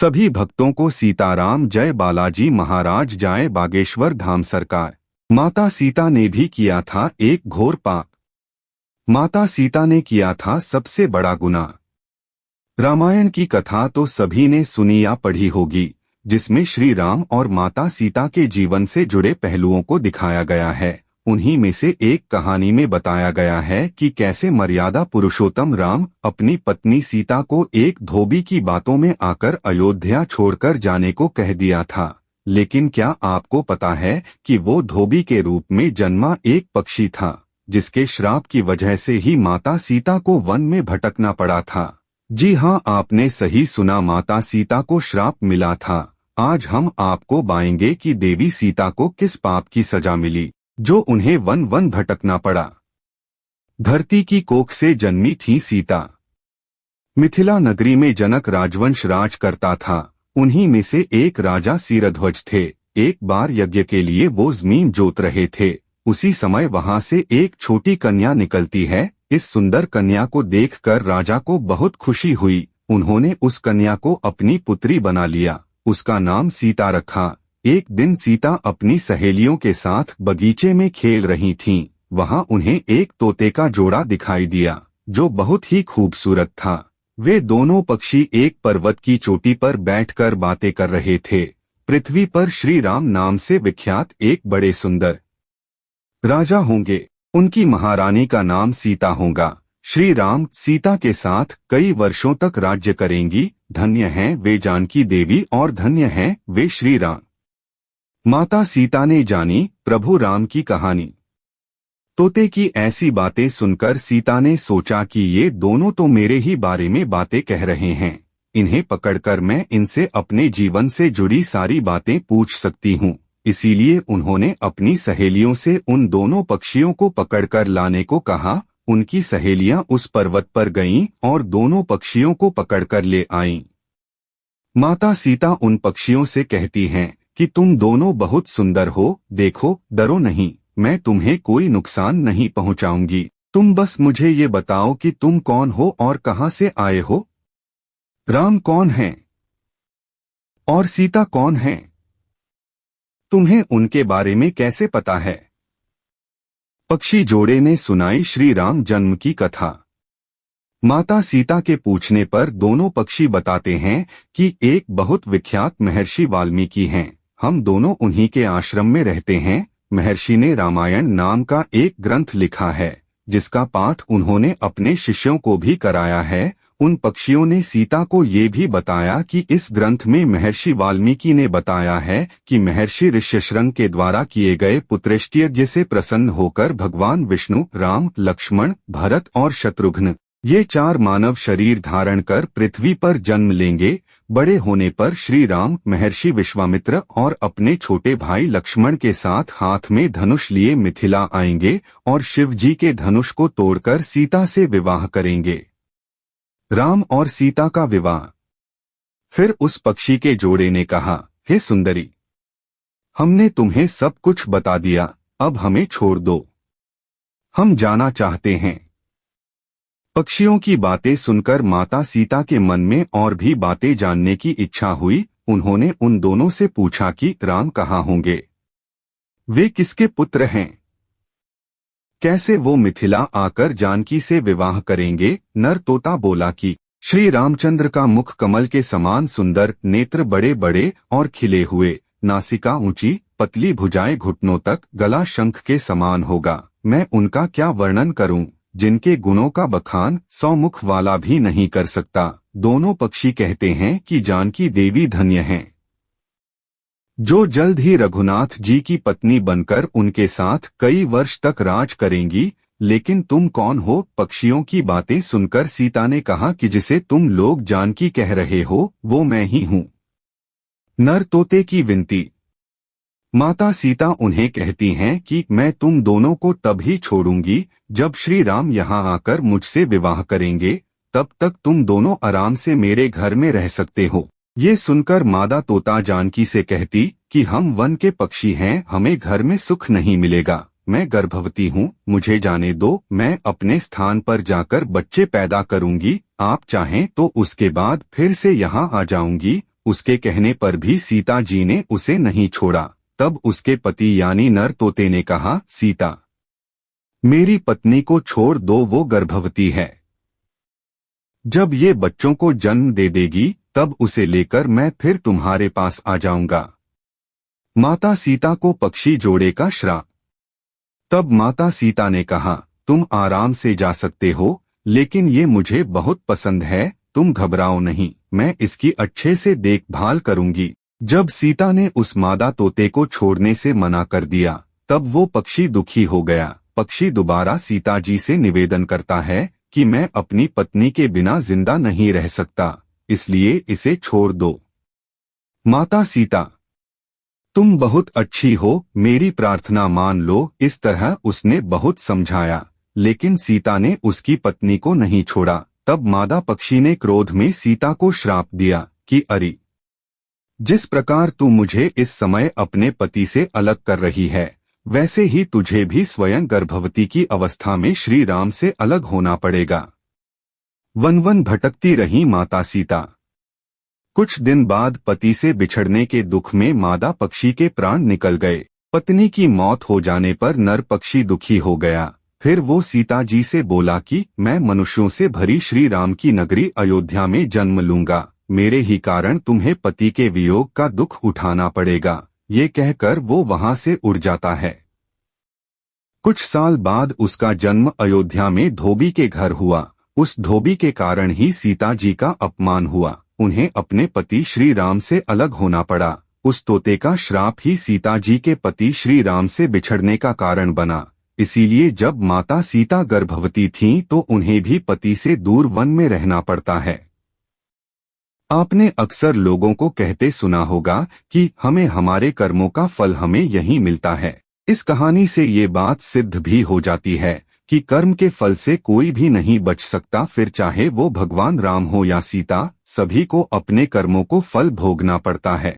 सभी भक्तों को सीताराम जय बालाजी महाराज जाए बागेश्वर धाम सरकार। माता सीता ने भी किया था एक घोर पाप। माता सीता ने किया था सबसे बड़ा गुनाह। रामायण की कथा तो सभी ने सुनी या पढ़ी होगी, जिसमें श्री राम और माता सीता के जीवन से जुड़े पहलुओं को दिखाया गया है। उन्हीं में से एक कहानी में बताया गया है कि कैसे मर्यादा पुरुषोत्तम राम अपनी पत्नी सीता को एक धोबी की बातों में आकर अयोध्या छोड़कर जाने को कह दिया था। लेकिन क्या आपको पता है कि वो धोबी के रूप में जन्मा एक पक्षी था, जिसके श्राप की वजह से ही माता सीता को वन में भटकना पड़ा था। जी हाँ, आपने सही सुना, माता सीता को श्राप मिला था। आज हम आपको बताएंगे कि देवी सीता को किस पाप की सजा मिली जो उन्हें वन वन भटकना पड़ा। धरती की कोख से जन्मी थी सीता। मिथिला नगरी में जनक राजवंश राज करता था। उन्हीं में से एक राजा सिरध्वज थे। एक बार यज्ञ के लिए वो जमीन जोत रहे थे। उसी समय वहां से एक छोटी कन्या निकलती है। इस सुंदर कन्या को देखकर राजा को बहुत खुशी हुई। उन्होंने उस कन्या को अपनी पुत्री बना लिया। उसका नाम सीता रखा। एक दिन सीता अपनी सहेलियों के साथ बगीचे में खेल रही थीं। वहां उन्हें एक तोते का जोड़ा दिखाई दिया, जो बहुत ही खूबसूरत था। वे दोनों पक्षी एक पर्वत की चोटी पर बैठकर बातें कर रहे थे। पृथ्वी पर श्री राम नाम से विख्यात एक बड़े सुंदर राजा होंगे। उनकी महारानी का नाम सीता होगा। श्री राम सीता के साथ कई वर्षों तक राज्य करेंगी। धन्य हैं वे जानकी देवी और धन्य हैं वे श्री राम। माता सीता ने जानी प्रभु राम की कहानी। तोते की ऐसी बातें सुनकर सीता ने सोचा कि ये दोनों तो मेरे ही बारे में बातें कह रहे हैं। इन्हें पकड़कर मैं इनसे अपने जीवन से जुड़ी सारी बातें पूछ सकती हूँ। इसीलिए उन्होंने अपनी सहेलियों से उन दोनों पक्षियों को पकड़कर लाने को कहा। उनकी सहेलियां उस पर्वत पर गईं और दोनों पक्षियों को पकड़कर ले आईं। माता सीता उन पक्षियों से कहती हैं कि तुम दोनों बहुत सुंदर हो, देखो, डरो नहीं, मैं तुम्हें कोई नुकसान नहीं पहुंचाऊंगी। तुम बस मुझे ये बताओ कि तुम कौन हो और कहां से आए हो। राम कौन है और सीता कौन है? तुम्हें उनके बारे में कैसे पता है? पक्षी जोड़े ने सुनाई श्री राम जन्म की कथा। माता सीता के पूछने पर दोनों पक्षी बताते हैं कि एक बहुत विख्यात महर्षि वाल्मीकि हैं। हम दोनों उन्हीं के आश्रम में रहते हैं। महर्षि ने रामायण नाम का एक ग्रंथ लिखा है, जिसका पाठ उन्होंने अपने शिष्यों को भी कराया है। उन पक्षियों ने सीता को ये भी बताया कि इस ग्रंथ में महर्षि वाल्मीकि ने बताया है कि महर्षि ऋष्यशृंग के द्वारा किए गए पुत्रष्टि से प्रसन्न होकर भगवान विष्णु, राम, लक्ष्मण, भरत और शत्रुघ्न ये चार मानव शरीर धारण कर पृथ्वी पर जन्म लेंगे। बड़े होने पर श्री राम महर्षि विश्वामित्र और अपने छोटे भाई लक्ष्मण के साथ हाथ में धनुष लिए मिथिला आएंगे और शिव जी के धनुष को तोड़कर सीता से विवाह करेंगे। राम और सीता का विवाह। फिर उस पक्षी के जोड़े ने कहा, हे सुंदरी, हमने तुम्हें सब कुछ बता दिया, अब हमें छोड़ दो, हम जाना चाहते हैं। पक्षियों की बातें सुनकर माता सीता के मन में और भी बातें जानने की इच्छा हुई। उन्होंने उन दोनों से पूछा कि राम कहाँ होंगे, वे किसके पुत्र हैं, कैसे वो मिथिला आकर जानकी से विवाह करेंगे। नर तोता बोला कि श्री रामचंद्र का मुख कमल के समान सुंदर, नेत्र बड़े बड़े और खिले हुए, नासिका ऊंची, पतली भुजाएं घुटनों तक, गला शंख के समान होगा। मैं उनका क्या वर्णन करूं, जिनके गुणों का बखान 100 मुख वाला भी नहीं कर सकता। दोनों पक्षी कहते हैं कि जानकी देवी धन्य हैं, जो जल्द ही रघुनाथ जी की पत्नी बनकर उनके साथ कई वर्ष तक राज करेंगी। लेकिन तुम कौन हो? पक्षियों की बातें सुनकर सीता ने कहा कि जिसे तुम लोग जानकी कह रहे हो वो मैं ही हूँ। नर तोते की विनती। माता सीता उन्हें कहती हैं कि मैं तुम दोनों को तब ही छोड़ूंगी जब श्री राम यहाँ आकर मुझसे विवाह करेंगे। तब तक तुम दोनों आराम से मेरे घर में रह सकते हो। ये सुनकर मादा तोता जानकी से कहती कि हम वन के पक्षी हैं, हमें घर में सुख नहीं मिलेगा। मैं गर्भवती हूँ, मुझे जाने दो, मैं अपने स्थान पर जाकर बच्चे पैदा करूंगी। आप चाहें तो उसके बाद फिर से यहाँ आ जाऊंगी उसके कहने पर भी सीता जी ने उसे नहीं छोड़ा। तब उसके पति यानी नर तोते ने कहा, सीता, मेरी पत्नी को छोड़ दो, वो गर्भवती है। जब ये बच्चों को जन्म दे देगी तब उसे लेकर मैं फिर तुम्हारे पास आ जाऊंगा। माता सीता को पक्षी जोड़े का श्राप। तब माता सीता ने कहा, तुम आराम से जा सकते हो, लेकिन ये मुझे बहुत पसंद है, तुम घबराओ नहीं, मैं इसकी अच्छे से देखभाल करूंगी। जब सीता ने उस मादा तोते को छोड़ने से मना कर दिया तब वो पक्षी दुखी हो गया। पक्षी दोबारा सीता जी से निवेदन करता है कि मैं अपनी पत्नी के बिना जिंदा नहीं रह सकता, इसलिए इसे छोड़ दो। माता सीता, तुम बहुत अच्छी हो, मेरी प्रार्थना मान लो। इस तरह उसने बहुत समझाया, लेकिन सीता ने उसकी पत्नी को नहीं छोड़ा। तब मादा पक्षी ने क्रोध में सीता को श्राप दिया कि अरे, जिस प्रकार तू मुझे इस समय अपने पति से अलग कर रही है, वैसे ही तुझे भी स्वयं गर्भवती की अवस्था में श्री राम से अलग होना पड़ेगा। वन वन भटकती रही माता सीता। कुछ दिन बाद पति से बिछड़ने के दुख में मादा पक्षी के प्राण निकल गए। पत्नी की मौत हो जाने पर नर पक्षी दुखी हो गया। फिर वो सीता जी से बोला कि मैं मनुष्यों से भरी श्री राम की नगरी अयोध्या में जन्म लूंगा, मेरे ही कारण तुम्हें पति के वियोग का दुख उठाना पड़ेगा। ये कहकर वो वहां से उड़ जाता है। कुछ साल बाद उसका जन्म अयोध्या में धोबी के घर हुआ। उस धोबी के कारण ही सीता जी का अपमान हुआ, उन्हें अपने पति श्री राम से अलग होना पड़ा। उस तोते का श्राप ही सीता जी के पति श्री राम से बिछड़ने का कारण बना। इसीलिए जब माता सीता गर्भवती थीं तो उन्हें भी पति से दूर वन में रहना पड़ता है। आपने अक्सर लोगों को कहते सुना होगा कि हमें हमारे कर्मों का फल हमें यहीं मिलता है। इस कहानी से ये बात सिद्ध भी हो जाती है कि कर्म के फल से कोई भी नहीं बच सकता, फिर चाहे वो भगवान राम हो या सीता, सभी को अपने कर्मों को फल भोगना पड़ता है।